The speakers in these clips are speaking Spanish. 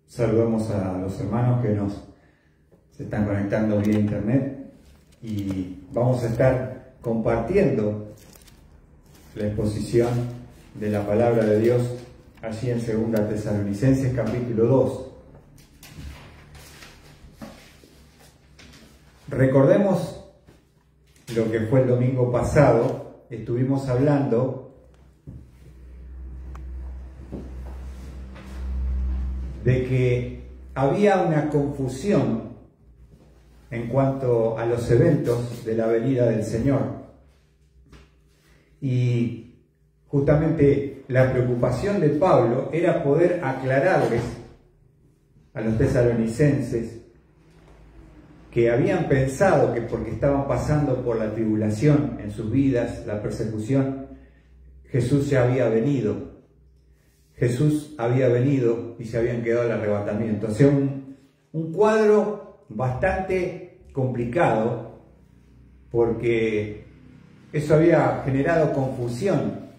Saludamos a los hermanos que se están conectando vía internet y vamos a estar compartiendo la exposición de la palabra de Dios allí en 2 Tesalonicenses capítulo 2. Recordemos lo que fue el domingo pasado. Estuvimos hablando de que había una confusión en cuanto a los eventos de la venida del Señor. Y justamente la preocupación de Pablo era poder aclararles a los tesalonicenses que habían pensado que porque estaban pasando por la tribulación en sus vidas, la persecución, Jesús ya había venido. Jesús había venido y se habían quedado al arrebatamiento. O sea, un cuadro bastante complicado, porque eso había generado confusión,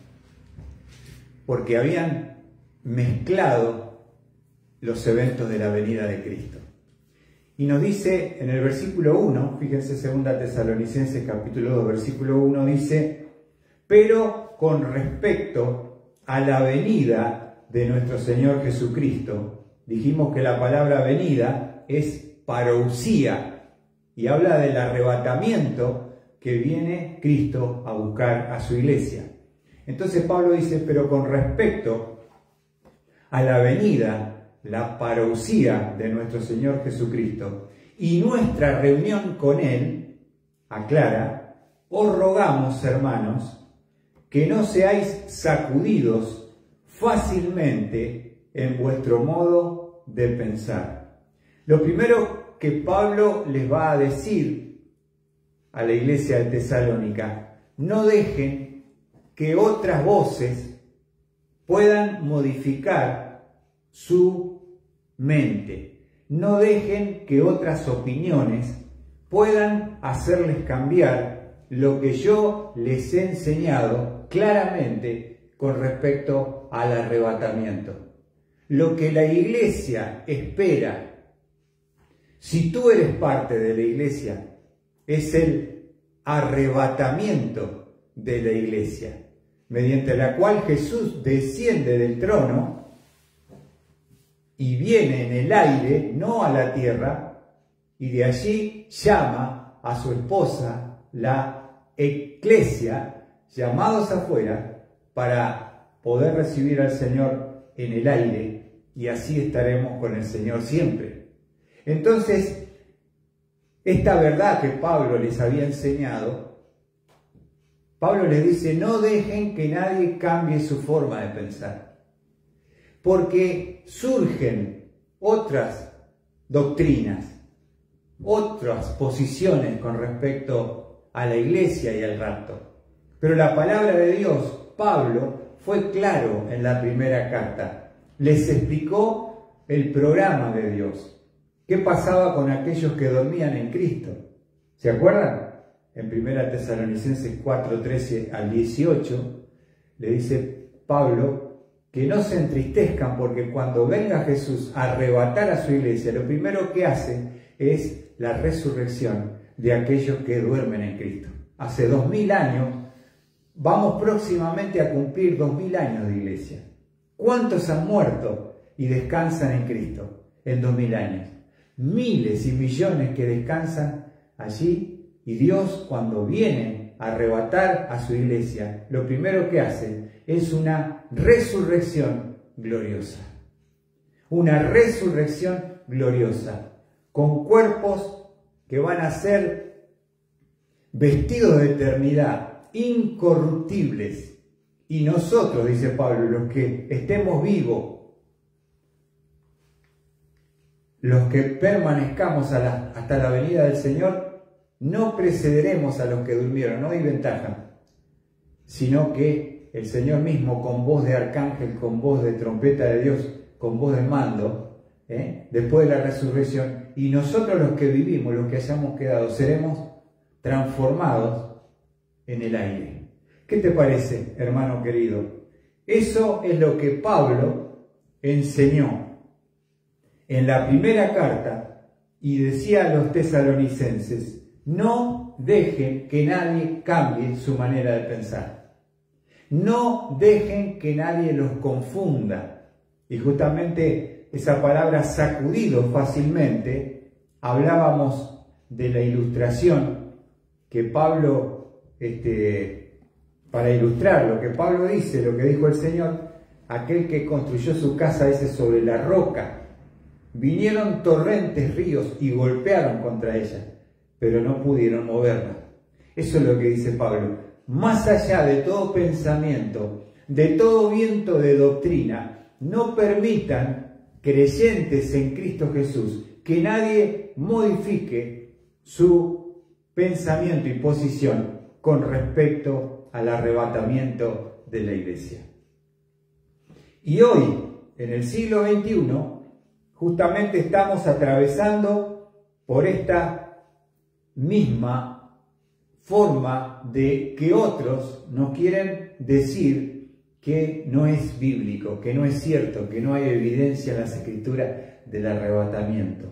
porque habían mezclado los eventos de la venida de Cristo. Y nos dice en el versículo 1, fíjense 2 Tesalonicenses capítulo 2, versículo 1, dice: pero con respecto a la venida de nuestro Señor Jesucristo, dijimos que la palabra venida es parousia y habla del arrebatamiento que viene Cristo a buscar a su iglesia. Entonces Pablo dice, pero con respecto a la venida, la parousia de nuestro Señor Jesucristo y nuestra reunión con Él, aclara, os rogamos, hermanos, que no seáis sacudidos fácilmente en vuestro modo de pensar. Lo primero que Pablo les va a decir a la iglesia de Tesalónica: no dejen que otras voces puedan modificar su mente. No dejen que otras opiniones puedan hacerles cambiar lo que yo les he enseñado claramente con respecto al arrebatamiento. Lo que la iglesia espera, si tú eres parte de la iglesia, es el arrebatamiento de la iglesia, mediante la cual Jesús desciende del trono y viene en el aire, no a la tierra, y de allí llama a su esposa, la eclesia, llamados afuera, para poder recibir al Señor en el aire, y así estaremos con el Señor siempre. Entonces, esta verdad que Pablo les había enseñado, Pablo les dice: no dejen que nadie cambie su forma de pensar, porque surgen otras doctrinas, otras posiciones con respecto a la iglesia y al rapto. Pero la palabra de Dios, Pablo fue claro en la primera carta. Les explicó el programa de Dios. ¿Qué pasaba con aquellos que dormían en Cristo? ¿Se acuerdan? En 1 Tesalonicenses 4, 13 al 18, le dice Pablo que no se entristezcan, porque cuando venga Jesús a arrebatar a su iglesia, lo primero que hace es la resurrección de aquellos que duermen en Cristo. Hace 2000 años, vamos próximamente a cumplir 2000 años de iglesia. ¿Cuántos han muerto y descansan en Cristo en 2000 años? Miles y millones que descansan allí, y Dios, cuando viene a arrebatar a su iglesia, lo primero que hace es una resurrección gloriosa. Una resurrección gloriosa, con cuerpos que van a ser vestidos de eternidad, incorruptibles. Y nosotros, dice Pablo, los que estemos vivos, los que permanezcamos hasta la venida del Señor, no precederemos a los que durmieron. No hay ventaja, sino que el Señor mismo, con voz de arcángel, con voz de trompeta de Dios, con voz de mando, después de la resurrección, y nosotros los que vivimos, los que hayamos quedado, seremos transformados en el aire. ¿Qué te parece, hermano querido? Eso es lo que Pablo enseñó. en la primera carta y decía a los tesalonicenses: no dejen que nadie cambie su manera de pensar. No dejen que nadie los confunda. Y justamente esa palabra sacudido fácilmente, hablábamos de la ilustración que Pablo, para ilustrar lo que Pablo dice, lo que dijo el Señor: aquel que construyó su casa, dice, sobre la roca. Vinieron torrentes, ríos y golpearon contra ella, pero no pudieron moverla. Eso es lo que dice Pablo. Más allá de todo pensamiento, de todo viento de doctrina, no permitan, creyentes en Cristo Jesús, que nadie modifique su pensamiento y posición con respecto al arrebatamiento de la iglesia. Y hoy, en el siglo XXI, justamente estamos atravesando por esta misma forma de que otros nos quieren decir que no es bíblico, que no es cierto, que no hay evidencia en las Escrituras del arrebatamiento.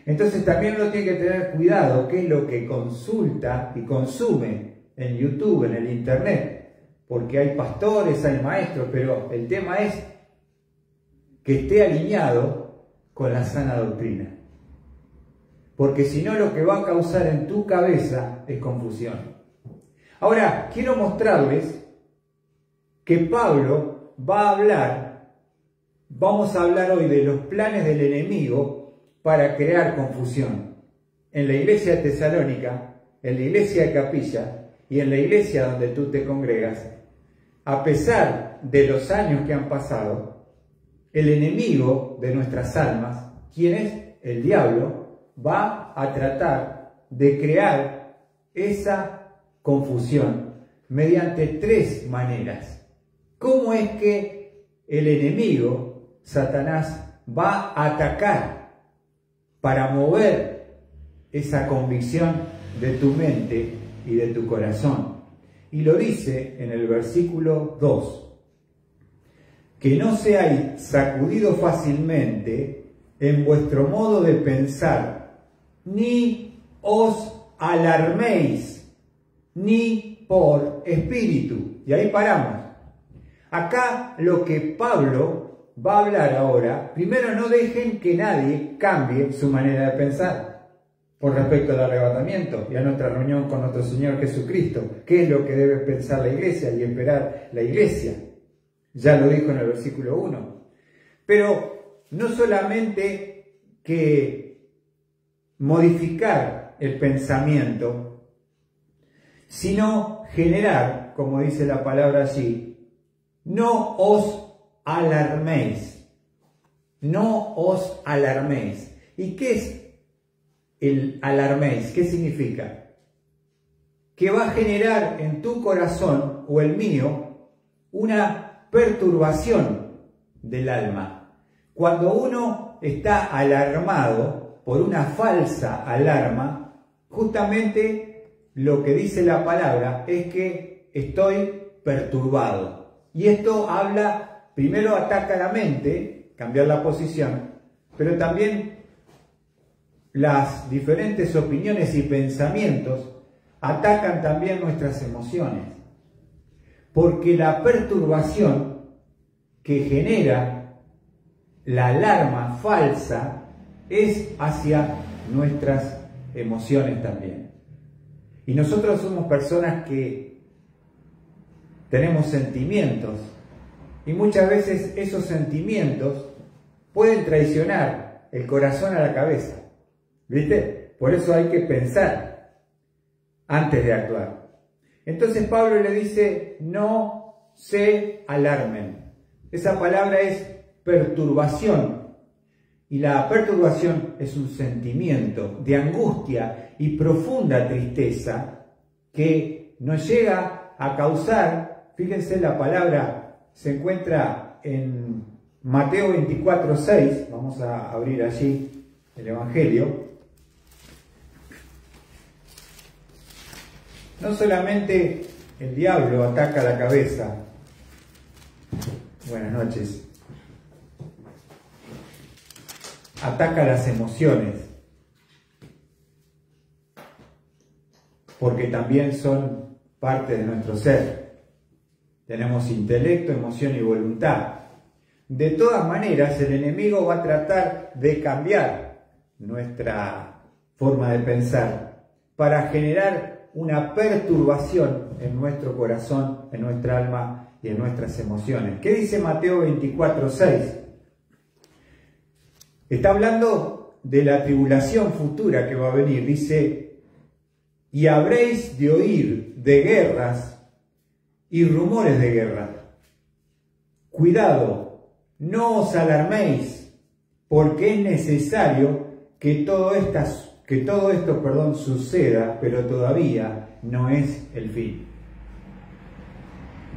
Entonces también uno tiene que tener cuidado qué es lo que consulta y consume en YouTube, en el Internet, porque hay pastores, hay maestros, pero el tema es que esté alineado con la sana doctrina. Porque si no, lo que va a causar en tu cabeza es confusión. Ahora, quiero mostrarles que Pablo va a hablar, vamos a hablar hoy de los planes del enemigo para crear confusión en la iglesia de Tesalónica, en la iglesia de Capilla y en la iglesia donde tú te congregas. A pesar de los años que han pasado, el enemigo de nuestras almas, ¿quién es? El diablo, va a tratar de crear esa confusión mediante tres maneras. ¿Cómo es que el enemigo, Satanás, va a atacar para mover esa convicción de tu mente y de tu corazón? Y lo dice en el versículo 2, que no seáis sacudidos fácilmente en vuestro modo de pensar, ni os alarméis, ni por espíritu. Y ahí paramos. Acá lo que Pablo va a hablar ahora, primero, no dejen que nadie cambie su manera de pensar con respecto al arrebatamiento y a nuestra reunión con nuestro Señor Jesucristo. ¿Qué es lo que debe pensar la iglesia y esperar la iglesia? Ya lo dijo en el versículo 1. Pero no solamente que modificar el pensamiento, sino generar, como dice la palabra allí, no os alarméis. No os alarméis. ¿Y qué es el alarméis? ¿Qué significa? Que va a generar en tu corazón o el mío una perturbación del alma. Cuando uno está alarmado por una falsa alarma, justamente lo que dice la palabra es que estoy perturbado. Y esto habla, primero ataca la mente, cambiar la posición, pero también las diferentes opiniones y pensamientos atacan también nuestras emociones. Porque la perturbación que genera la alarma falsa es hacia nuestras emociones también. Y nosotros somos personas que tenemos sentimientos y muchas veces esos sentimientos pueden traicionar el corazón a la cabeza. ¿Viste? Por eso hay que pensar antes de actuar. Entonces Pablo le dice: no se alarmen. Esa palabra es perturbación. Y la perturbación es un sentimiento de angustia y profunda tristeza que nos llega a causar, fíjense, la palabra se encuentra en Mateo 24:6, vamos a abrir allí el Evangelio. No solamente el diablo ataca la cabeza. Buenas noches. ataca las emociones, porque también son parte de nuestro ser. Tenemos intelecto, emoción y voluntad. De todas maneras, el enemigo va a tratar de cambiar nuestra forma de pensar para generar una perturbación en nuestro corazón, en nuestra alma y en nuestras emociones. ¿Qué dice Mateo 24:6? Está hablando de la tribulación futura que va a venir. Dice, y habréis de oír de guerras y rumores de guerra. Cuidado, no os alarméis, porque es necesario que todo esto suceda, pero todavía no es el fin.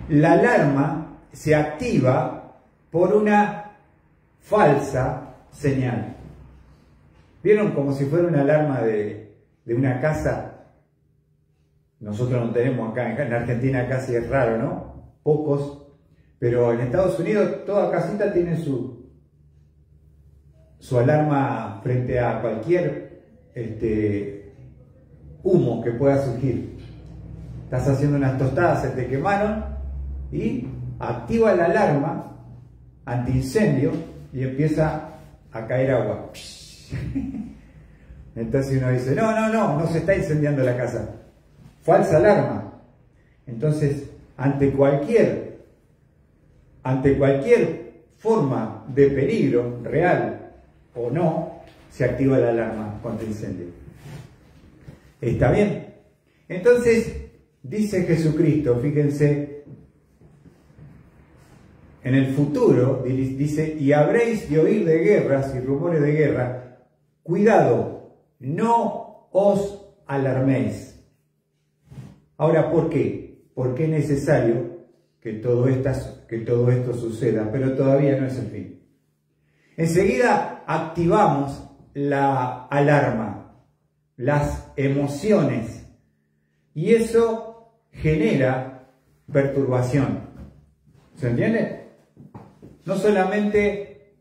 La alarma se activa por una falsa señal. ¿Vieron como si fuera una alarma de una casa? Nosotros no tenemos acá, en Argentina casi es raro, ¿no? Pocos, pero en Estados Unidos toda casita tiene su alarma frente a cualquier humo que pueda surgir. Estás haciendo unas tostadas, se te quemaron y activa la alarma antiincendio y empieza a caer agua. Entonces uno dice, no se está incendiando la casa. Falsa alarma. Entonces, ante cualquier forma de peligro, real o no, se activa la alarma contra incendio. ¿Está bien? Entonces, dice Jesucristo, fíjense, en el futuro, dice, y habréis de oír de guerras y rumores de guerra. Cuidado, no os alarméis. Ahora, ¿por qué? Porque es necesario que todo esto suceda, pero todavía no es el fin. Enseguida activamos la alarma, las emociones, y eso genera perturbación. ¿Se entiende? No solamente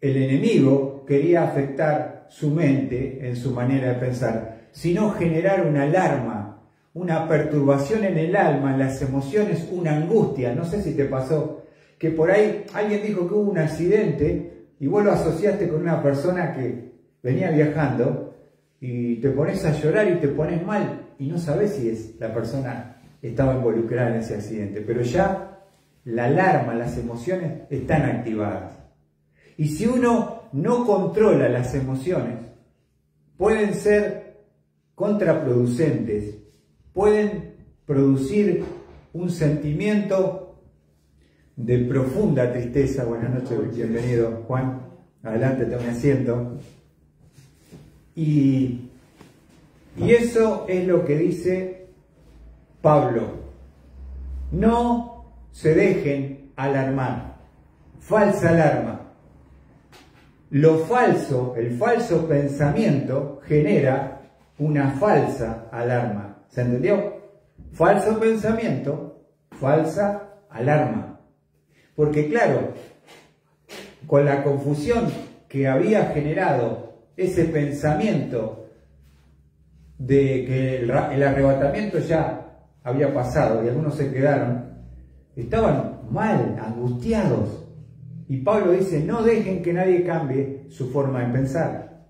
el enemigo quería afectar su mente en su manera de pensar, sino generar una alarma, una perturbación en el alma, en las emociones, una angustia. No sé si te pasó que por ahí alguien dijo que hubo un accidente y vos lo asociaste con una persona que venía viajando y te pones a llorar y te pones mal y no sabes si la persona estaba involucrada en ese accidente, pero ya la alarma, las emociones están activadas. Y si uno no controla las emociones, pueden ser contraproducentes, pueden producir un sentimiento de profunda tristeza. Buenas noches, bienvenido Juan, adelante, tome asiento. Y eso es lo que dice Pablo. No se dejen alarmar. Falsa alarma. Lo falso, el falso pensamiento genera una falsa alarma. ¿Se entendió? Falso pensamiento, falsa alarma. Porque claro, con la confusión que había generado ese pensamiento de que el arrebatamiento ya había pasado y algunos se quedaron, estaban mal, angustiados. Y Pablo dice, no dejen que nadie cambie su forma de pensar,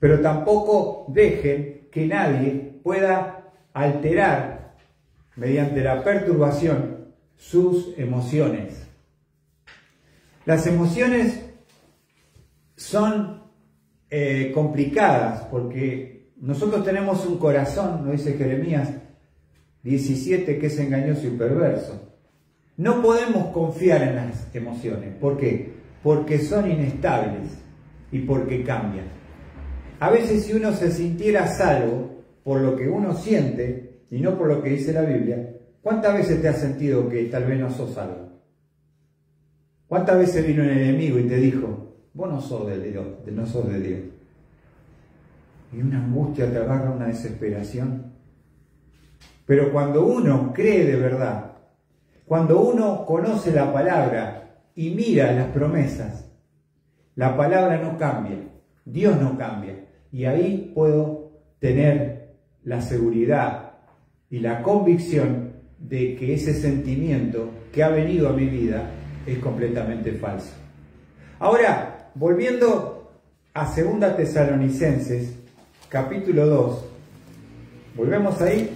pero tampoco dejen que nadie pueda alterar mediante la perturbación sus emociones. Las emociones son complicadas porque nosotros tenemos un corazón, nos dice Jeremías 17, que es engañoso y perverso. No podemos confiar en las emociones. ¿Por qué? Porque son inestables y porque cambian. A veces si uno se sintiera salvo por lo que uno siente y no por lo que dice la Biblia, ¿cuántas veces te has sentido que tal vez no sos salvo? ¿Cuántas veces vino el enemigo y te dijo, vos no sos de Dios, no sos de Dios? Y una angustia te agarra, una desesperación. Pero cuando uno cree de verdad, cuando uno conoce la palabra y mira las promesas, La palabra no cambia, Dios no cambia. Y ahí puedo tener la seguridad y la convicción de que ese sentimiento que ha venido a mi vida es completamente falso. Ahora, volviendo a 2 Tesalonicenses, capítulo 2, volvemos ahí.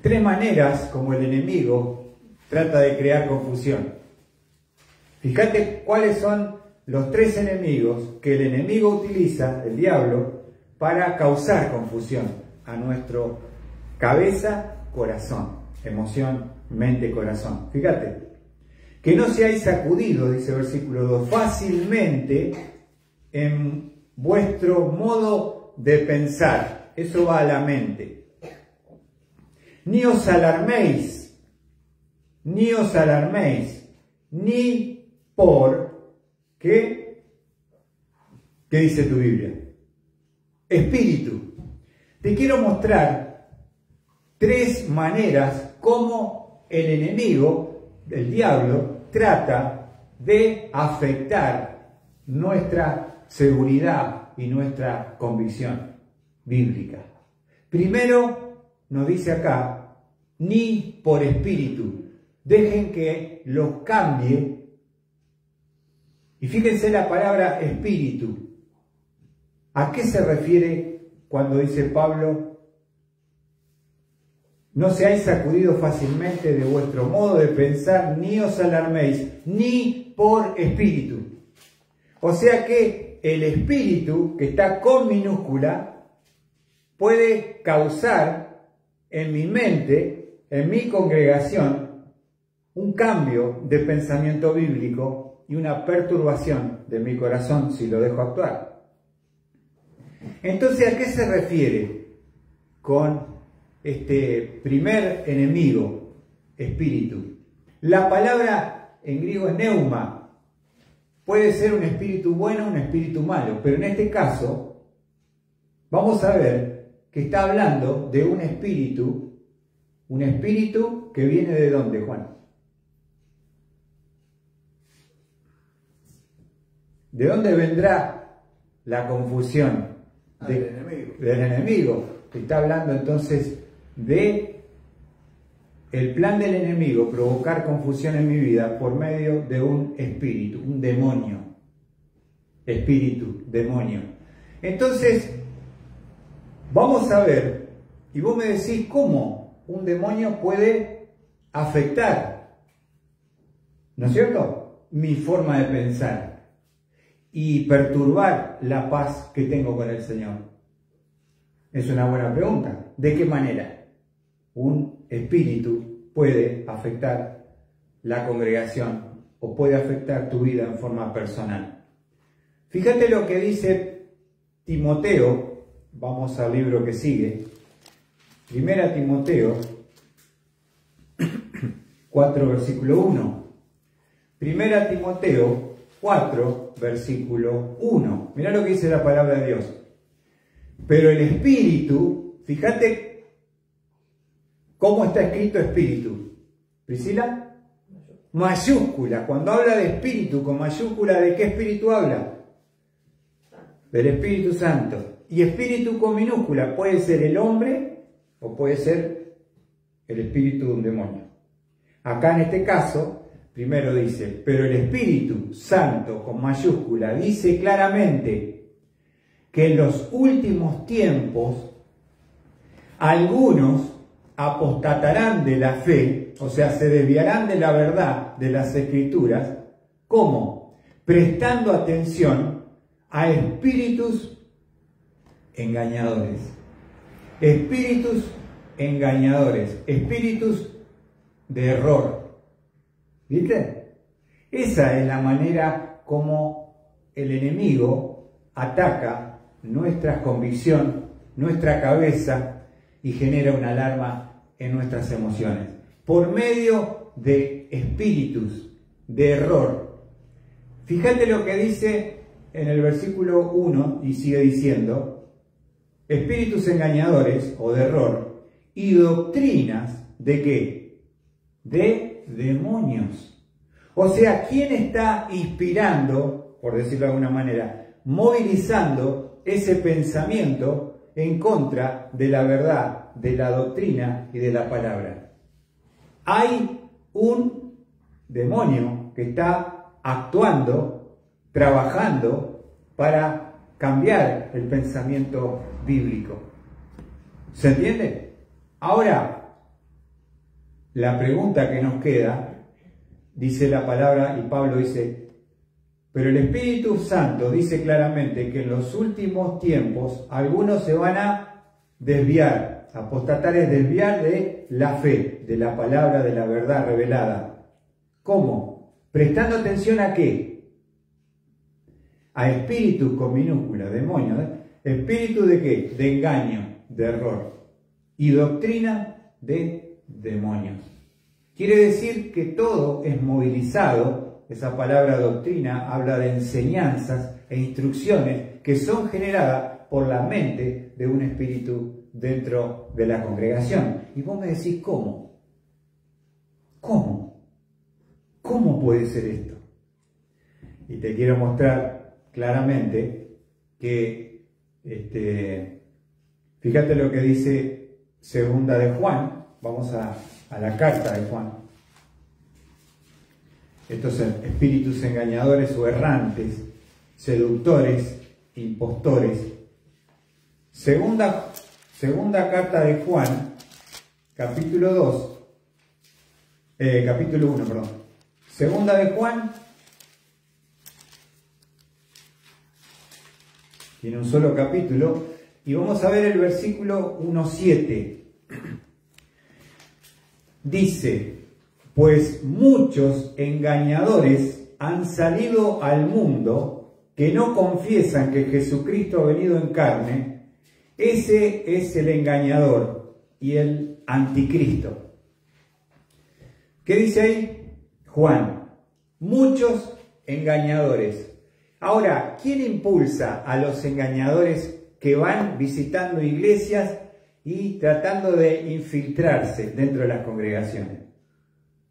3 maneras como el enemigo trata de crear confusión. Fíjate cuáles son los 3 enemigos que el enemigo utiliza, el diablo, para causar confusión a nuestro cabeza, corazón, emoción, mente, corazón. Fíjate, que no seáis sacudidos, dice el versículo 2, fácilmente en vuestro modo de pensar. Eso va a la mente. Ni os alarméis, ni por, ¿qué dice tu Biblia? Espíritu. Te quiero mostrar 3 maneras como el enemigo, el diablo, trata de afectar nuestra seguridad y nuestra convicción bíblica. Primero, nos dice acá, ni por espíritu. Dejen que los cambie. Y fíjense la palabra espíritu. ¿A qué se refiere cuando dice Pablo? No seáis sacudidos fácilmente de vuestro modo de pensar, ni os alarméis, ni por espíritu. O sea que el espíritu, que está con minúscula, puede causar en mi mente, en mi congregación, un cambio de pensamiento bíblico y una perturbación de mi corazón si lo dejo actuar. Entonces, ¿a qué se refiere con este primer enemigo, espíritu? La palabra en griego es neuma. Puede ser un espíritu bueno o un espíritu malo, pero en este caso vamos a ver que está hablando de un espíritu que viene ¿de dónde, Juan? ¿De dónde vendrá la confusión? Del enemigo. Está hablando entonces de el plan del enemigo, provocar confusión en mi vida por medio de un espíritu, un demonio. Espíritu, demonio. Entonces, vamos a ver, y vos me decís cómo un demonio puede afectar, ¿no es cierto?, mi forma de pensar y perturbar la paz que tengo con el Señor. Es una buena pregunta. ¿De qué manera un espíritu puede afectar la congregación o puede afectar tu vida en forma personal? Fíjate lo que dice Timoteo. Vamos al libro que sigue. 1 Timoteo 4, versículo 1. 1 Timoteo 4, versículo 1. Mirá lo que dice la palabra de Dios. Pero el espíritu, fíjate cómo está escrito espíritu. ¿Priscila? Mayúscula. Cuando habla de espíritu con mayúscula, ¿de qué espíritu habla? Del Espíritu Santo. Y espíritu con minúscula puede ser el hombre o puede ser el espíritu de un demonio. Acá en este caso, primero dice, pero el Espíritu Santo con mayúscula dice claramente que en los últimos tiempos algunos apostatarán de la fe, o sea, se desviarán de la verdad de las Escrituras. ¿Cómo? Prestando atención a espíritus engañadores. Espíritus engañadores. Espíritus de error. ¿Viste? Esa es la manera como el enemigo ataca nuestra convicción, nuestra cabeza y genera una alarma en nuestras emociones. Por medio de espíritus de error. Fíjate lo que dice en el versículo 1 y sigue diciendo: espíritus engañadores o de error y doctrinas ¿de qué? De demonios. O sea, ¿quién está inspirando, por decirlo de alguna manera, movilizando ese pensamiento en contra de la verdad, de la doctrina y de la palabra? Hay un demonio que está actuando, trabajando para cambiar el pensamiento bíblico. ¿Se entiende? Ahora, la pregunta que nos queda, dice la palabra, y Pablo dice, pero el Espíritu Santo dice claramente que en los últimos tiempos algunos se van a desviar. Apostatar es desviar de la fe, de la palabra, de la verdad revelada. ¿Cómo? Prestando atención a qué? A espíritus con minúscula, demonios. ¿Espíritu de qué? De engaño, de error. Y doctrina de demonios. Quiere decir que todo es movilizado. Esa palabra doctrina habla de enseñanzas e instrucciones que son generadas por la mente de un espíritu dentro de la congregación. Y vos me decís, ¿cómo? ¿Cómo? ¿Cómo puede ser esto? Y te quiero mostrar claramente que, fíjate lo que dice segunda de Juan. Vamos a la carta de Juan. Estos espíritus engañadores o errantes, seductores, impostores. Segunda carta de Juan, capítulo 1, perdón. Segunda de Juan, tiene un solo capítulo, y vamos a ver el versículo 1:7. Dice, pues muchos engañadores han salido al mundo que no confiesan que Jesucristo ha venido en carne. Ese es el engañador y el anticristo. ¿Qué dice ahí? Juan, muchos engañadores. Ahora, ¿quién impulsa a los engañadores que van visitando iglesias y tratando de infiltrarse dentro de las congregaciones?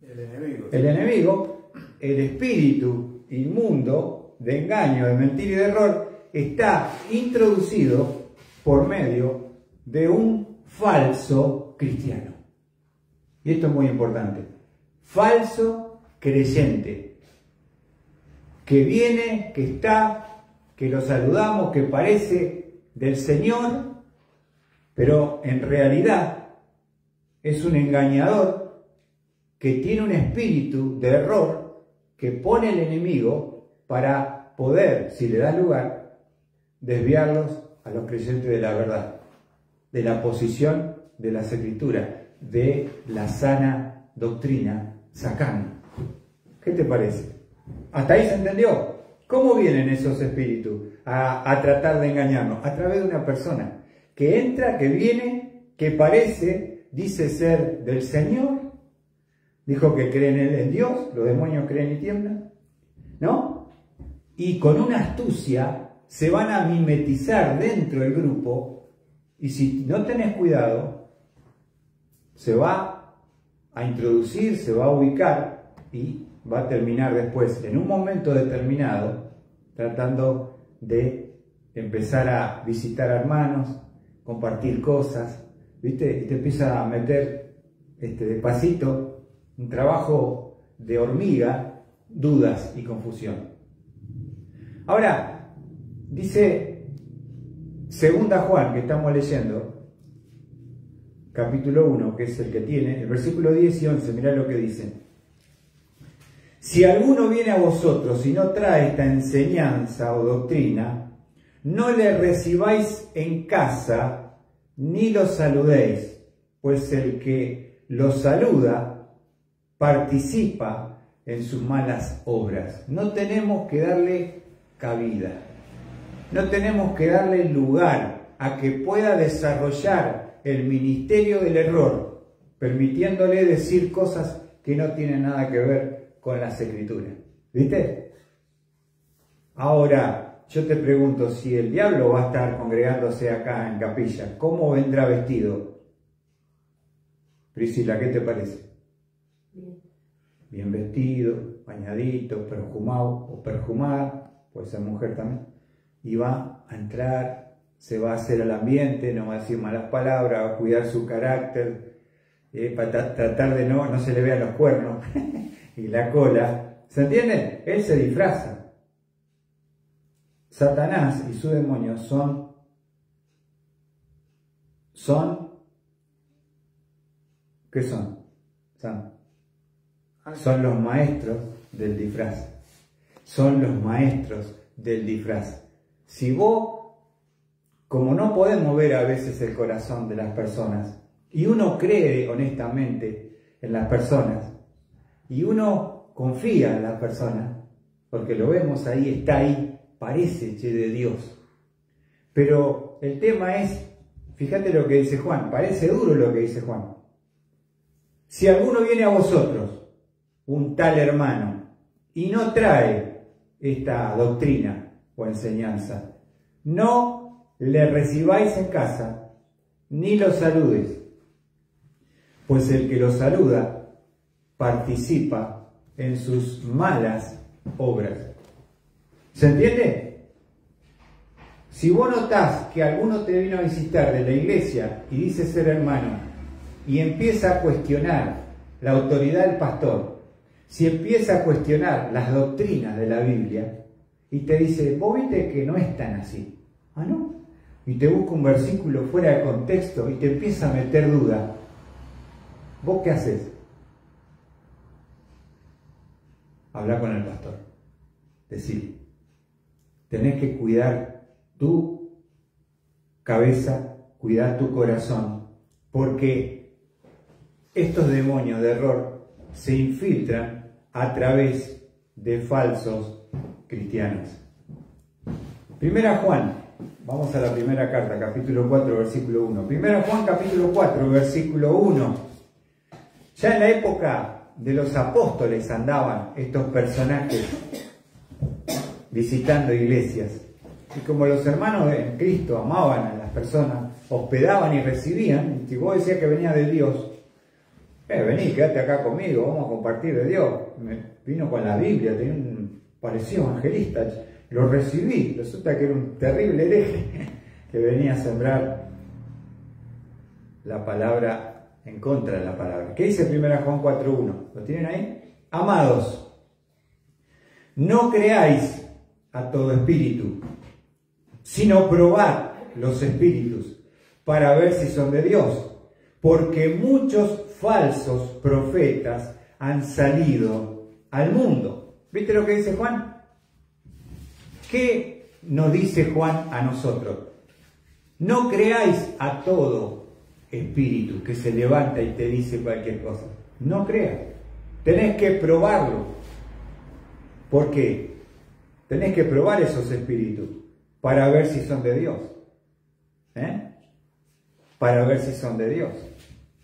El enemigo. El enemigo, el espíritu inmundo de engaño, de mentira y de error, está introducido por medio de un falso cristiano. Y esto es muy importante. Falso creyente. Que viene, que está, que lo saludamos, que parece del Señor, pero en realidad es un engañador que tiene un espíritu de error que pone el enemigo para poder, si le da lugar, desviarlos a los creyentes de la verdad, de la posición de las Escrituras, de la sana doctrina sacando. ¿Qué te parece? ¿Hasta ahí se entendió? ¿Cómo vienen esos espíritus a tratar de engañarnos? A través de una persona que entra, que viene, que parece, dice ser del Señor, dijo que creen en Dios, los demonios creen y tiemblan, ¿no? Y con una astucia se van a mimetizar dentro del grupo, y si no tenés cuidado, se va a introducir, se va a ubicar y va a terminar después, en un momento determinado, tratando de empezar a visitar hermanos, compartir cosas, ¿viste? Y te empieza a meter despacito un trabajo de hormiga, dudas y confusión. Ahora, dice segunda Juan, que estamos leyendo, capítulo 1, que es el que tiene, el versículo 10 y 11, mirá lo que dice. Si alguno viene a vosotros y no trae esta enseñanza o doctrina, no le recibáis en casa, ni lo saludéis, pues el que lo saluda participa en sus malas obras. No tenemos que darle cabida, no tenemos que darle lugar a que pueda desarrollar el ministerio del error, permitiéndole decir cosas que no tienen nada que ver con las Escrituras. ¿Viste? Ahora, yo te pregunto, si el diablo va a estar congregándose acá en Capilla, ¿cómo vendrá vestido? Priscila, ¿qué te parece? Bien vestido, bañadito, perfumado o perfumada, puede ser mujer también, y va a entrar, se va a hacer al ambiente, no va a decir malas palabras, va a cuidar su carácter, para tratar de no se le vean los cuernos y la cola. ¿Se entiende? Él se disfraza. Satanás y sus demonios son ¿qué son? Son los maestros del disfraz. Son los maestros del disfraz. Si vos, como no podemos ver a veces el corazón de las personas, y uno cree honestamente en las personas, y uno confía en las personas, porque lo vemos ahí, está ahí, parece de Dios. Pero el tema es, fíjate lo que dice Juan, parece duro lo que dice Juan. Si alguno viene a vosotros, un tal hermano, y no trae esta doctrina o enseñanza, no le recibáis en casa, ni lo saludes, pues el que lo saluda participa en sus malas obras. ¿Se entiende? Si vos notás que alguno te vino a visitar de la iglesia y dice ser hermano, y empieza a cuestionar la autoridad del pastor, si empieza a cuestionar las doctrinas de la Biblia, y te dice, vos viste que no es tan así, ¿ah no? Y te busca un versículo fuera de contexto y te empieza a meter duda, ¿vos qué haces? Habla con el pastor. Decir, tenés que cuidar tu cabeza, cuidar tu corazón, porque estos demonios de error se infiltran a través de falsos cristianos. Primera Juan, vamos a la primera carta, capítulo 4, versículo 1. Primera Juan, capítulo 4, versículo 1. Ya en la época de los apóstoles andaban estos personajes visitando iglesias. Y como los hermanos de Cristo amaban a las personas, hospedaban y recibían, y si vos decías que venía de Dios, vení, quédate acá conmigo, vamos a compartir de Dios. Vino con la Biblia, tenía parecía evangelista, lo recibí, resulta que era un terrible hereje que venía a sembrar la palabra en contra de la palabra. ¿Qué dice 1 Juan 4.1? ¿Lo tienen ahí? Amados, no creáis a todo espíritu, sino probad los espíritus para ver si son de Dios, porque muchos falsos profetas han salido al mundo. ¿Viste lo que dice Juan? ¿Qué nos dice Juan a nosotros? No creáis a todo espíritu que se levanta y te dice cualquier cosa. No creas. Tenés que probarlo. ¿Por qué? Tenés que probar esos espíritus para ver si son de Dios. Para ver si son de Dios.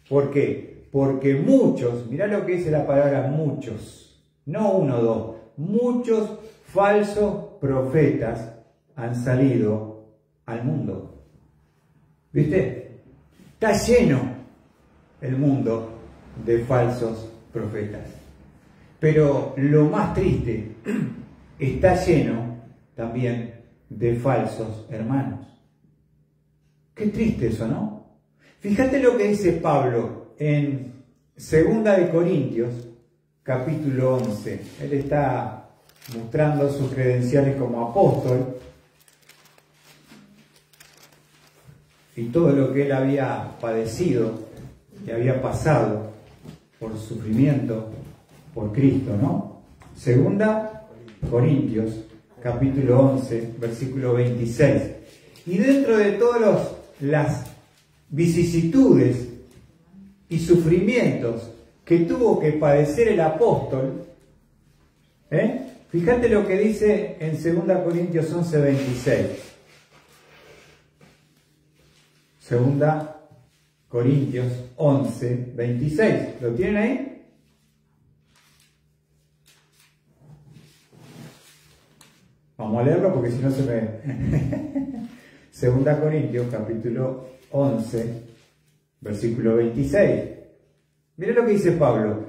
¿Por qué? Porque muchos, mirá lo que dice la palabra muchos, no uno o dos, muchos falsos profetas han salido al mundo. ¿Viste? Está lleno el mundo de falsos profetas. Pero lo más triste, está lleno también de falsos hermanos. Qué triste eso, ¿no? Fíjate lo que dice Pablo en 2 de Corintios, capítulo 11. Él está mostrando sus credenciales como apóstol y todo lo que él había padecido y había pasado por sufrimiento por Cristo, ¿no? 2 Corintios, capítulo 11, versículo 26. Y dentro de todas las vicisitudes y sufrimientos que tuvo que padecer el apóstol, fíjate lo que dice en 2 Corintios 11, 26. 2 Corintios 11, 26. ¿Lo tienen ahí? Vamos a leerlo porque si no se me... 2 Corintios capítulo 11, versículo 26. Mira lo que dice Pablo.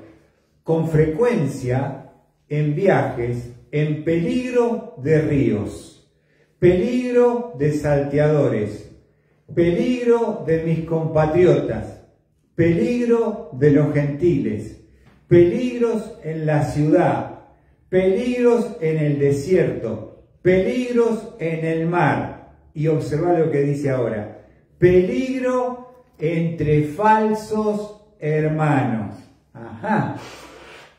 Con frecuencia en viajes, en peligro de ríos, peligro de salteadores, peligro de mis compatriotas, peligro de los gentiles, peligros en la ciudad, peligros en el desierto, peligros en el mar. Y observa lo que dice ahora: peligro entre falsos hermanos. Ajá.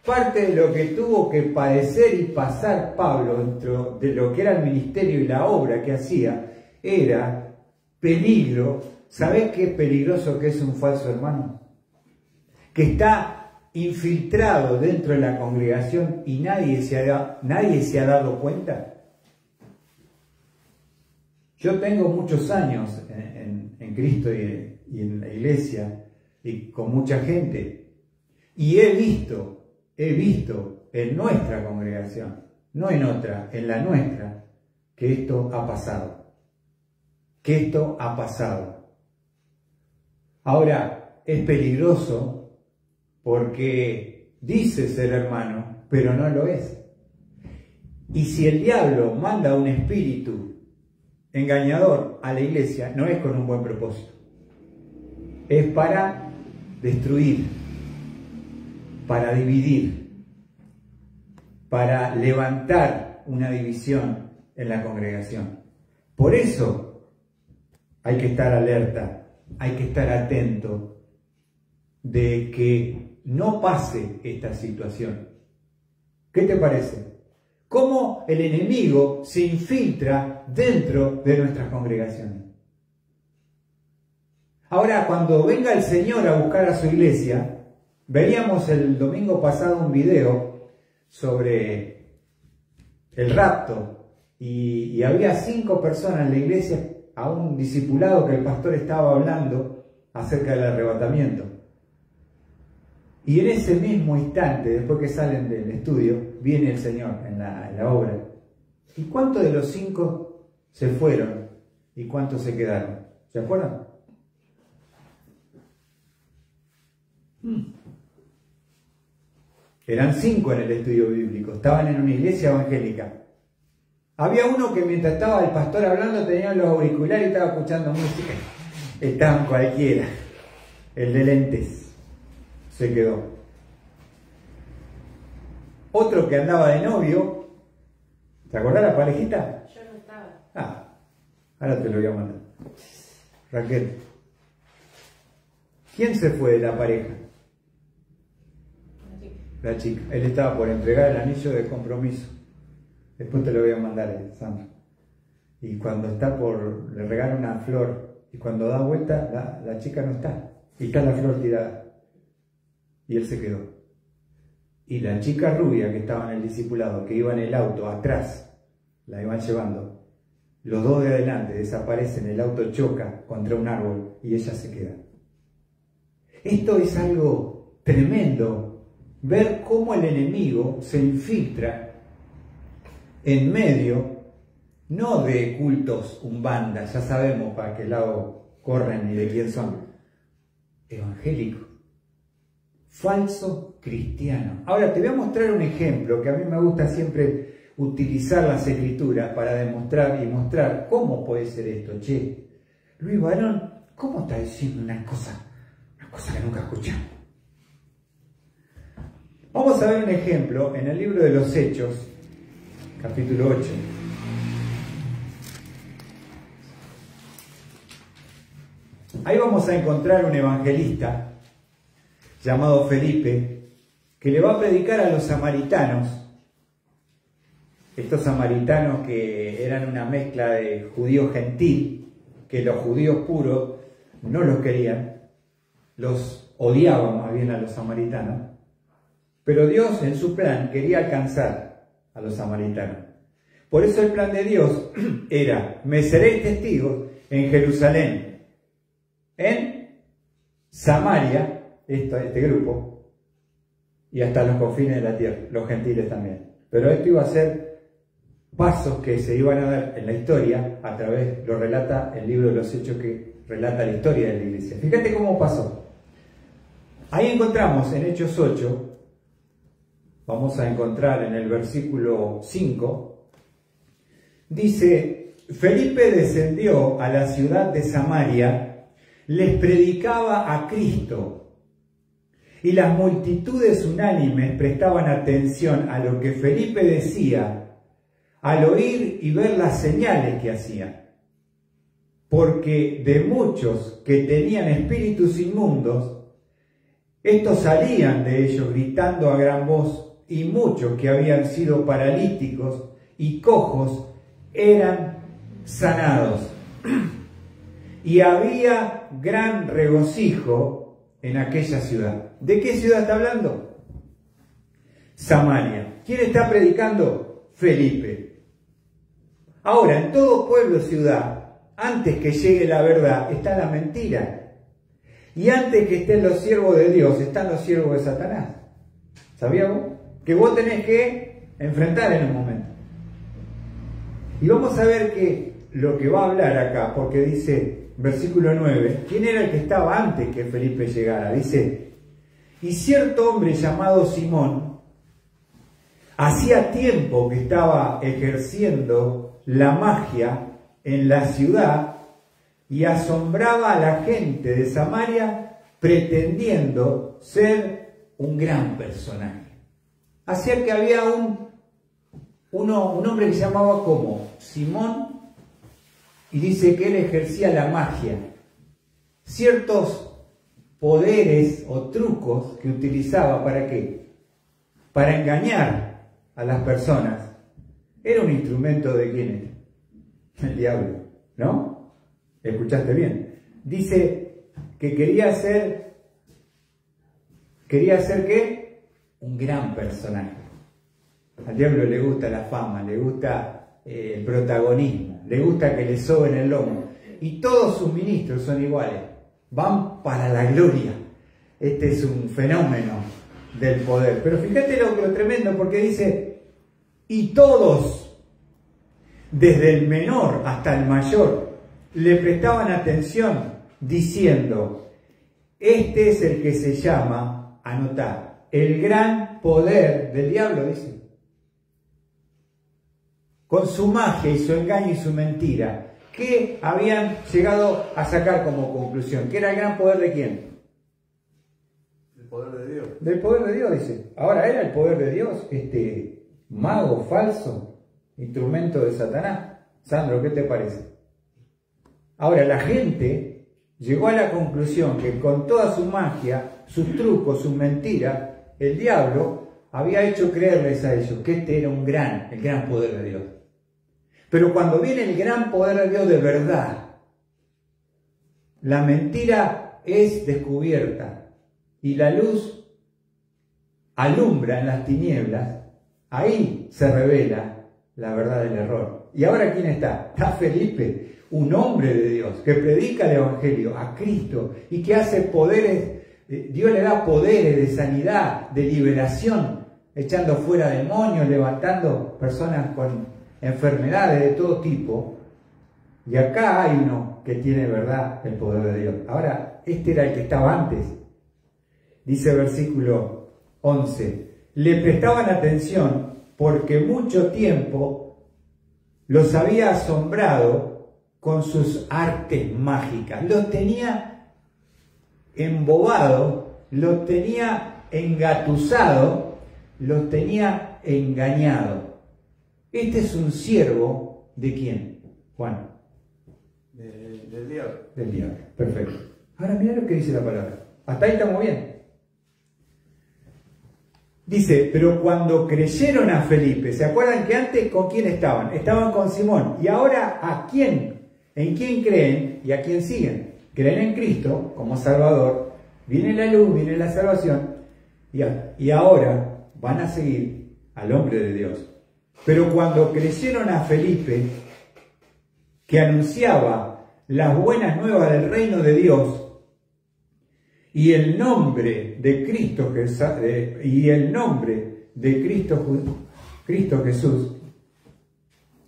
Parte de lo que tuvo que padecer y pasar Pablo dentro de lo que era el ministerio y la obra que hacía era peligro. ¿Sabés qué peligroso que es un falso hermano? Que está infiltrado dentro de la congregación y nadie se ha dado cuenta. Yo tengo muchos años en Cristo y en la iglesia y con mucha gente, y he visto en nuestra congregación, no en otra, en la nuestra, que esto ha pasado. Que esto ha pasado. Ahora, es peligroso porque dice ser hermano, pero no lo es. Y si el diablo manda un espíritu engañador a la iglesia, no es con un buen propósito. Es para destruir, para dividir, para levantar una división en la congregación. Por eso hay que estar alerta, hay que estar atento de que no pase esta situación. ¿Qué te parece? ¿Cómo el enemigo se infiltra dentro de nuestras congregaciones? Ahora, cuando venga el Señor a buscar a su iglesia, veíamos el domingo pasado un video sobre el rapto y había 5 personas en la iglesia, a un discipulado que el pastor estaba hablando acerca del arrebatamiento. Y en ese mismo instante, después que salen del estudio, viene el Señor en la obra. ¿Y cuántos de los 5 se fueron y cuántos se quedaron? ¿Se acuerdan? Eran 5 en el estudio bíblico, estaban en una iglesia evangélica. Había uno que mientras estaba el pastor hablando tenía los auriculares y estaba escuchando música. Estaban cualquiera. El de lentes se quedó. Otro que andaba de novio, ¿te acordás la parejita? Yo no estaba. Ah, ahora te lo voy a mandar. Raquel, ¿quién se fue de la pareja? La chica. Él estaba por entregar el anillo de compromiso. Después te lo voy a mandar, Sandra. Y cuando está le regala una flor. Y cuando da vuelta, la chica no está. Y está la flor tirada. Y él se quedó. Y la chica rubia que estaba en el discipulado, que iba en el auto atrás, la iban llevando. Los 2 de adelante desaparecen, el auto choca contra un árbol y ella se queda. Esto es algo tremendo. Ver cómo el enemigo se infiltra en medio, no de cultos umbandas, ya sabemos para qué lado corren y de quién son, evangélicos, falso cristiano. Ahora te voy a mostrar un ejemplo que a mí me gusta siempre utilizar las escrituras para demostrar y mostrar cómo puede ser esto. Che, Luis Barón, ¿cómo está diciendo una cosa que nunca escuchamos? Vamos a ver un ejemplo en el libro de los Hechos, capítulo 8. Ahí vamos a encontrar un evangelista llamado Felipe, que le va a predicar a los samaritanos, estos samaritanos que eran una mezcla de judío gentil, que los judíos puros no los querían, los odiaban más bien a los samaritanos. Pero Dios en su plan quería alcanzar a los samaritanos. Por eso el plan de Dios era: me seréis testigos en Jerusalén, en Samaria, este grupo, y hasta los confines de la tierra, los gentiles también. Pero esto iba a ser pasos que se iban a dar en la historia, a través, lo relata el libro de los Hechos, que relata la historia de la iglesia. Fíjate cómo pasó. Ahí encontramos en Hechos 8, vamos a encontrar en el versículo 5, dice: Felipe descendió a la ciudad de Samaria, les predicaba a Cristo, y las multitudes unánimes prestaban atención a lo que Felipe decía, al oír y ver las señales que hacía. Porque de muchos que tenían espíritus inmundos, estos salían de ellos gritando a gran voz, y muchos que habían sido paralíticos y cojos eran sanados. Y había gran regocijo en aquella ciudad. ¿De qué ciudad está hablando? Samaria. ¿Quién está predicando? Felipe. Ahora, en todo pueblo o ciudad, antes que llegue la verdad, está la mentira. Y antes que estén los siervos de Dios, están los siervos de Satanás. ¿Sabías vos? Que vos tenés que enfrentar en un momento. Y vamos a ver que lo que va a hablar acá, porque dice, versículo 9, ¿quién era el que estaba antes que Felipe llegara? Dice: y cierto hombre llamado Simón, hacía tiempo que estaba ejerciendo la magia en la ciudad y asombraba a la gente de Samaria pretendiendo ser un gran personaje. Hacía que había un hombre que se llamaba como Simón, y dice que él ejercía la magia, ciertos poderes o trucos que utilizaba. ¿Para qué? Para engañar a las personas. Era un instrumento de ¿quién? El diablo, ¿no? ¿Escuchaste bien? Dice que quería ser ¿qué? Un gran personaje. Al diablo le gusta la fama, le gusta el protagonismo, le gusta que le soben el lomo. Y todos sus ministros son iguales, van para la gloria. Este es un fenómeno del poder. Pero fíjate lo tremendo, porque dice: y todos, desde el menor hasta el mayor, le prestaban atención, diciendo: este es el que se llama, anotá, el gran poder del diablo, dice. Con su magia y su engaño y su mentira, ¿qué habían llegado a sacar como conclusión? ¿Qué era el gran poder de quién? El poder de Dios. Del poder de Dios, dice. Ahora, ¿era el poder de Dios este mago falso, instrumento de Satanás? Sandro, ¿qué te parece? Ahora, la gente llegó a la conclusión que con toda su magia, sus trucos, sus mentiras, el diablo había hecho creerles a ellos que este era el gran poder de Dios. Pero cuando viene el gran poder de Dios de verdad, la mentira es descubierta y la luz alumbra en las tinieblas. Ahí se revela la verdad del error. ¿Y ahora quién está? Está Felipe, un hombre de Dios, que predica el Evangelio a Cristo y que hace poderes. Dios le da poderes de sanidad, de liberación, echando fuera demonios, levantando personas con enfermedades de todo tipo. Y acá hay uno que tiene, verdad, el poder de Dios. Ahora, este era el que estaba antes. Dice versículo 11, le prestaban atención porque mucho tiempo los había asombrado con sus artes mágicas. Los tenía embobado, los tenía engatusado, los tenía engañado. Este es un siervo ¿de quién, Juan? Del diablo. Del diablo, perfecto. Ahora mira lo que dice la palabra. Hasta ahí estamos bien. Dice, pero cuando creyeron a Felipe, ¿se acuerdan que antes con quién estaban? Estaban con Simón. Y ahora, ¿a quién? ¿En quién creen y a quién siguen? Creen en Cristo como Salvador. Viene la luz, viene la salvación. Y ahora van a seguir al hombre de Dios. Pero cuando creyeron a Felipe, que anunciaba las buenas nuevas del reino de Dios, y el nombre de Cristo Cristo Jesús.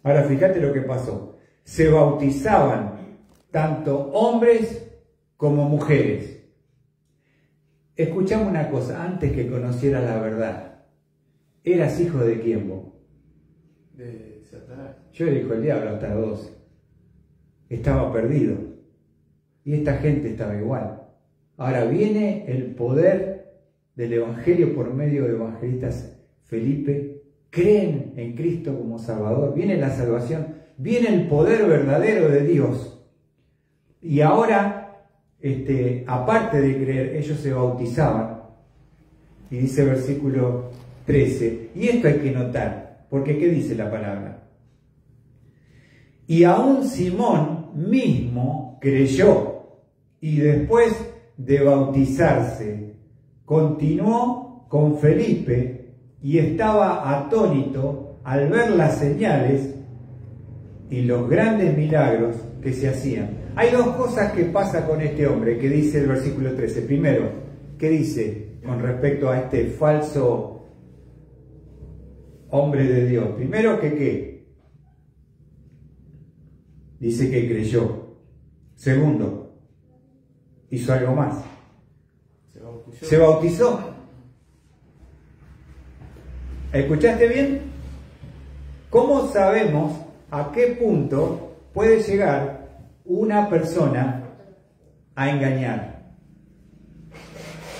Ahora fíjate lo que pasó. Se bautizaban tanto hombres como mujeres. Escuchame una cosa, antes que conociera la verdad, ¿Eras hijo de quién vos? De Satanás. Yo elijo el diablo hasta 12. Estaba perdido. Y esta gente estaba igual. Ahora viene el poder del Evangelio por medio de evangelistas. Felipe, creen en Cristo como Salvador. Viene la salvación. Viene el poder verdadero de Dios. Y ahora, aparte de creer, ellos se bautizaban. Y dice versículo 13. Y esto hay que notar. Porque ¿qué dice la palabra? Y aún Simón mismo creyó, y después de bautizarse, continuó con Felipe y estaba atónito al ver las señales y los grandes milagros que se hacían. Hay dos cosas que pasa con este hombre, que dice el versículo 13. Primero, ¿qué dice con respecto a este falso hombre de Dios? Primero que ¿qué? Dice que creyó. Segundo, hizo algo más. Se bautizó. ¿Escuchaste bien? ¿Cómo sabemos a qué punto puede llegar una persona a engañar?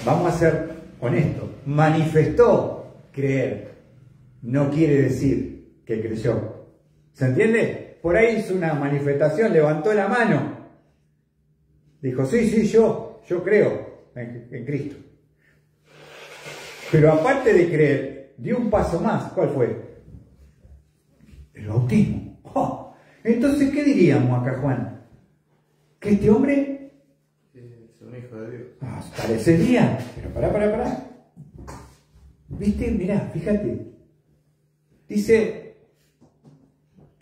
Vamos a ser honestos. Manifestó creer. No quiere decir que creyó. ¿Se entiende? Por ahí hizo una manifestación, levantó la mano. Dijo, sí, yo creo en Cristo. Pero aparte de creer, dio un paso más. ¿Cuál fue? El bautismo. ¡Oh! Entonces, ¿qué diríamos acá, Juan? Que este hombre es un hijo de Dios. Parecería. Pero pará. ¿Viste? Mirá, fíjate. Dice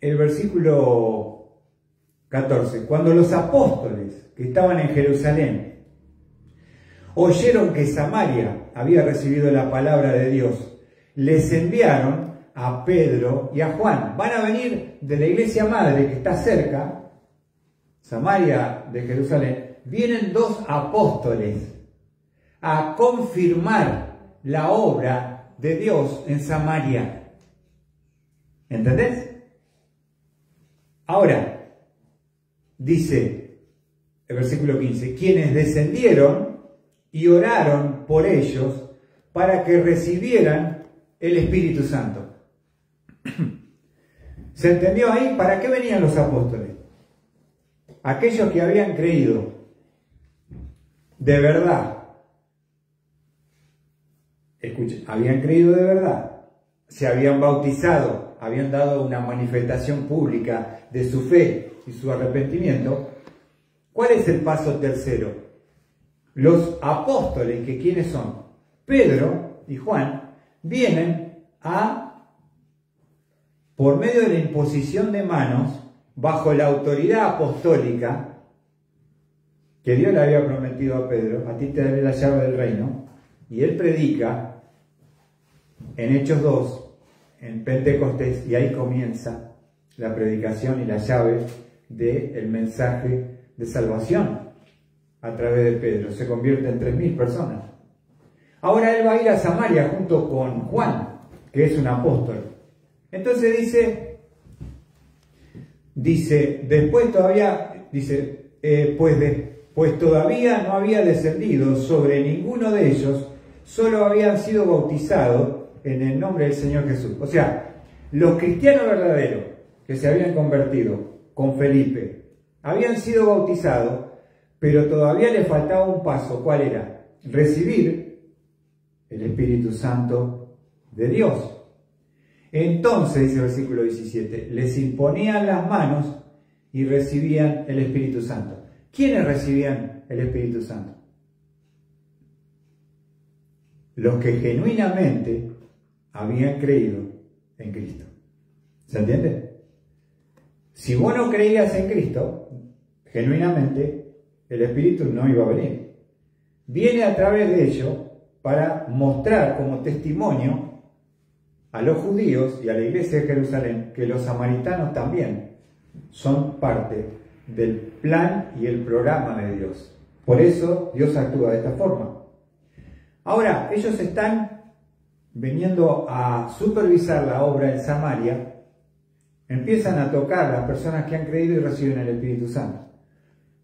el versículo 14. Cuando los apóstoles que estaban en Jerusalén oyeron que Samaria había recibido la palabra de Dios, les enviaron a Pedro y a Juan. Van a venir de la iglesia madre que está cerca, Samaria de Jerusalén. Vienen dos apóstoles a confirmar la obra de Dios en Samaria. ¿Entendés? Ahora, dice el versículo 15, quienes descendieron y oraron por ellos para que recibieran el Espíritu Santo. ¿Se entendió ahí? ¿Para qué venían los apóstoles? Aquellos que habían creído de verdad. Escuchen, habían creído de verdad, se habían bautizado, habían dado una manifestación pública de su fe y su arrepentimiento. ¿Cuál es el paso tercero? Los apóstoles, que ¿quiénes son? Pedro y Juan, vienen por medio de la imposición de manos, bajo la autoridad apostólica que Dios le había prometido a Pedro, a ti te daré la llave del reino, y él predica en Hechos 2, en Pentecostés, y ahí comienza la predicación y la llave del mensaje de salvación a través de Pedro. Se convierte en 3.000 personas. Ahora él va a ir a Samaria junto con Juan, que es un apóstol. Entonces dice, después todavía, dice, pues todavía no había descendido sobre ninguno de ellos, solo habían sido bautizados en el nombre del Señor Jesús. O sea, los cristianos verdaderos que se habían convertido con Felipe, habían sido bautizados, pero todavía les faltaba un paso. ¿Cuál era? Recibir el Espíritu Santo de Dios. Entonces, dice el versículo 17, les imponían las manos y recibían el Espíritu Santo. ¿Quiénes recibían el Espíritu Santo? Los que genuinamente habían creído en Cristo. ¿Se entiende? Si vos no creías en Cristo, genuinamente, el Espíritu no iba a venir. Viene a través de ello para mostrar como testimonio a los judíos y a la iglesia de Jerusalén que los samaritanos también son parte del plan y el programa de Dios. Por eso Dios actúa de esta forma. Ahora, ellos están viniendo a supervisar la obra en Samaria, empiezan a tocar las personas que han creído y reciben el Espíritu Santo.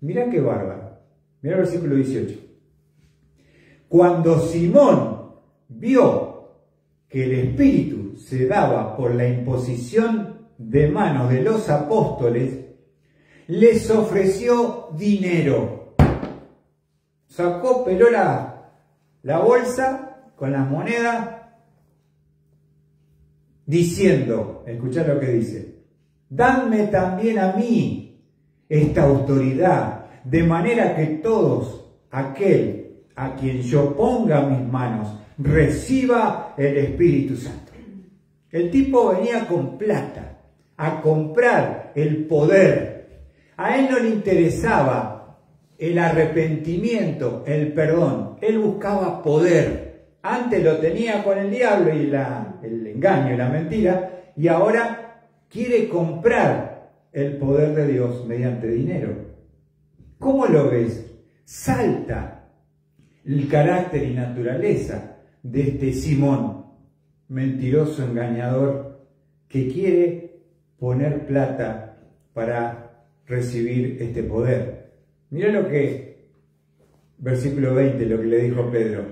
Mirá qué bárbaro. Mirá el versículo 18. Cuando Simón vio que el Espíritu se daba por la imposición de manos de los apóstoles, les ofreció dinero. Peló la bolsa con las monedas, diciendo, escuchad lo que dice, dadme también a mí esta autoridad, de manera que todos aquel a quien yo ponga mis manos reciba el Espíritu Santo. El tipo venía con plata a comprar el poder. A él no le interesaba el arrepentimiento, el perdón. Él buscaba poder. Antes lo tenía con el diablo y el engaño y la mentira, y ahora quiere comprar el poder de Dios mediante dinero. ¿Cómo lo ves? Salta el carácter y naturaleza de este Simón, mentiroso, engañador, que quiere poner plata para recibir este poder. Mirá lo que, versículo 20, lo que le dijo Pedro.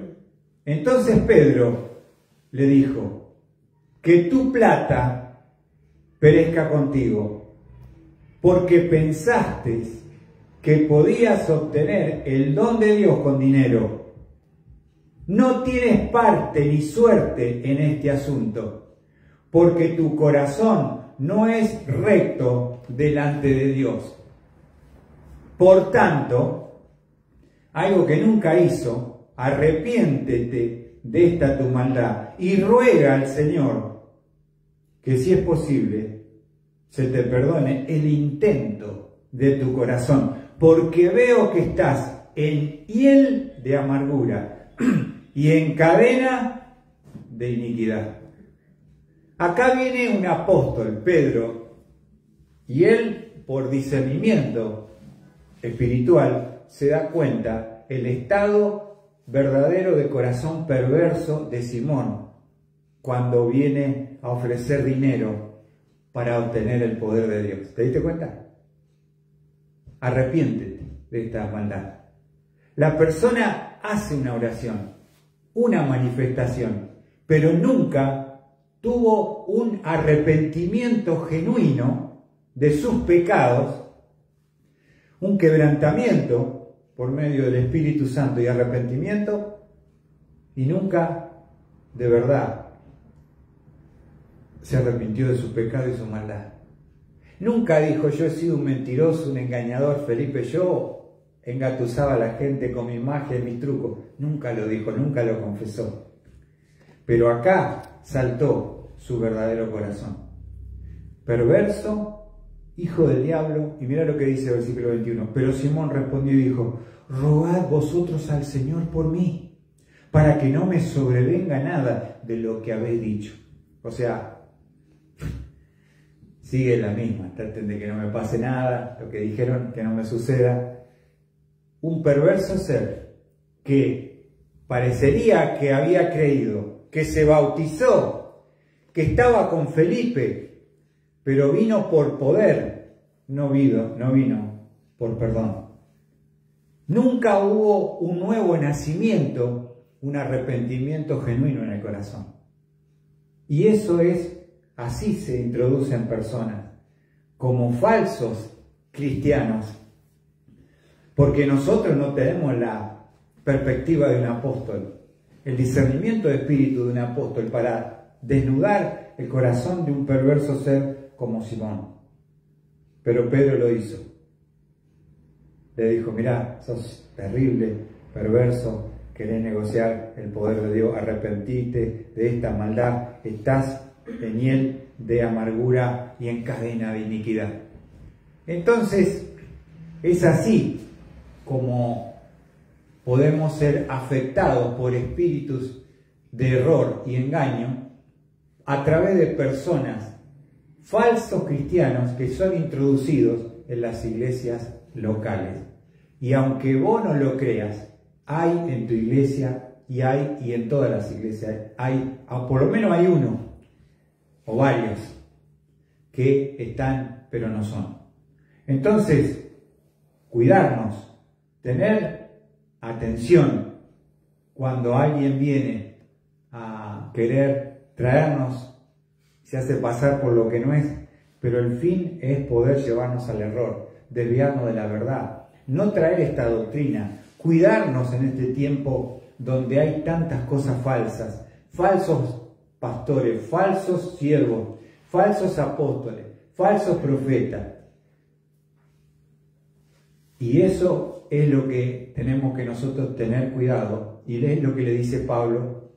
Entonces Pedro le dijo, que tu plata perezca contigo, porque pensaste que podías obtener el don de Dios con dinero. No tienes parte ni suerte en este asunto, porque tu corazón no es recto delante de Dios. Por tanto, algo que nunca hizo, arrepiéntete de esta tu maldad y ruega al Señor que, si es posible, se te perdone el intento de tu corazón, porque veo que estás en hiel de amargura y en cadena de iniquidad. Acá viene un apóstol, Pedro, y él, por discernimiento espiritual, se da cuenta el estado verdadero de corazón perverso de Simón cuando viene a ofrecer dinero para obtener el poder de Dios. ¿Te diste cuenta? Arrepiéntete de esta maldad. La persona hace una oración, una manifestación, pero nunca tuvo un arrepentimiento genuino de sus pecados, un quebrantamiento por medio del Espíritu Santo y arrepentimiento, y nunca de verdad se arrepintió de su pecado y su maldad. Nunca dijo, yo he sido un mentiroso, un engañador, Felipe, yo engatusaba a la gente con mi magia y mis trucos. Nunca lo dijo, nunca lo confesó. Pero acá saltó su verdadero corazón. Perverso, hijo del diablo, y mira lo que dice el versículo 21. Pero Simón respondió y dijo, rogad vosotros al Señor por mí, para que no me sobrevenga nada de lo que habéis dicho. O sea, sigue la misma, traten de que no me pase nada, lo que dijeron, que no me suceda. Un perverso ser que parecería que había creído, que se bautizó, que estaba con Felipe, pero vino por poder, no vino por perdón. Nunca hubo un nuevo nacimiento, un arrepentimiento genuino en el corazón. Y eso es, así se introducen personas, como falsos cristianos, porque nosotros no tenemos la perspectiva de un apóstol, el discernimiento de espíritu de un apóstol para desnudar el corazón de un perverso ser como Simón. Pero Pedro lo hizo. Le dijo, mirá, sos terrible, perverso, querés negociar el poder de Dios, arrepentite de esta maldad, estás en hiel de amargura y en cadena de iniquidad. Entonces, es así como podemos ser afectados por espíritus de error y engaño a través de personas, falsos cristianos, que son introducidos en las iglesias locales. Y aunque vos no lo creas, hay en tu iglesia y en todas las iglesias por lo menos hay uno o varios que están pero no son. Entonces, cuidarnos, tener atención cuando alguien viene a querer traernos, se hace pasar por lo que no es, pero el fin es poder llevarnos al error, desviarnos de la verdad, no traer esta doctrina, cuidarnos en este tiempo donde hay tantas cosas falsas, falsos pastores, falsos siervos, falsos apóstoles, falsos profetas. Y eso es lo que tenemos que nosotros tener cuidado, y es lo que le dice Pablo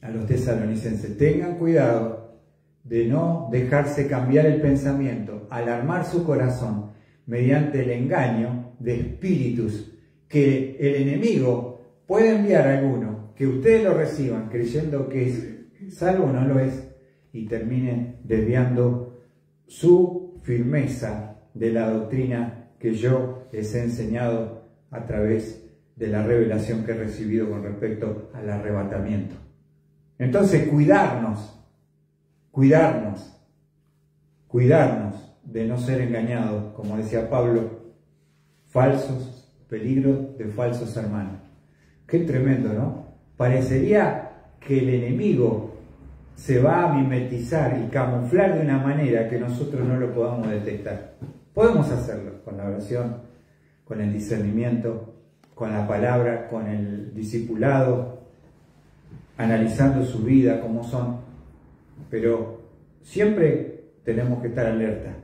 a los tesalonicenses. Tengan cuidado de no dejarse cambiar el pensamiento, alarmar su corazón mediante el engaño de espíritus que el enemigo puede enviar a alguno, que ustedes lo reciban creyendo que es salvo, no lo es, y terminen desviando su firmeza de la doctrina que yo les he enseñado a través de la revelación que he recibido con respecto al arrebatamiento. Entonces, cuidarnos de no ser engañados, como decía Pablo, peligros de falsos hermanos. Qué tremendo, ¿no? Parecería que el enemigo se va a mimetizar y camuflar de una manera que nosotros no lo podamos detectar. Podemos hacerlo con la oración, con el discernimiento, con la palabra, con el discipulado, analizando su vida, cómo son, pero siempre tenemos que estar alerta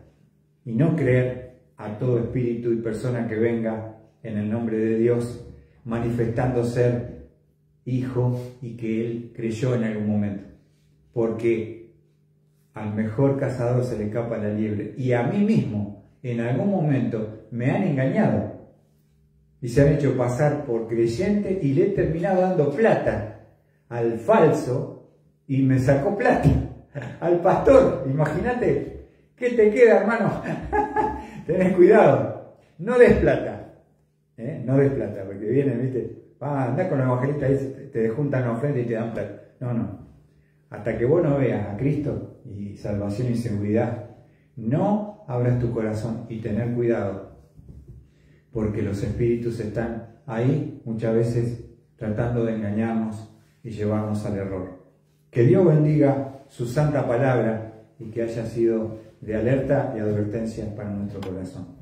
y no creer a todo espíritu y persona que venga en el nombre de Dios manifestando ser hijo y que él creyó en algún momento, porque al mejor cazador se le escapa la liebre, y a mí mismo en algún momento me han engañado y se han hecho pasar por creyente y le he terminado dando plata al falso y me sacó plata al pastor. Imagínate, ¿qué te queda, hermano? Tenés cuidado, no des plata, no des plata, porque vienen, viste, andá con los evangelistas y te juntan la ofrenda y te dan plata. No, hasta que vos no veas a Cristo y salvación y seguridad, no abras tu corazón y tener cuidado, porque los espíritus están ahí muchas veces tratando de engañarnos y llevarnos al error. Que Dios bendiga su santa palabra y que haya sido de alerta y advertencia para nuestro corazón.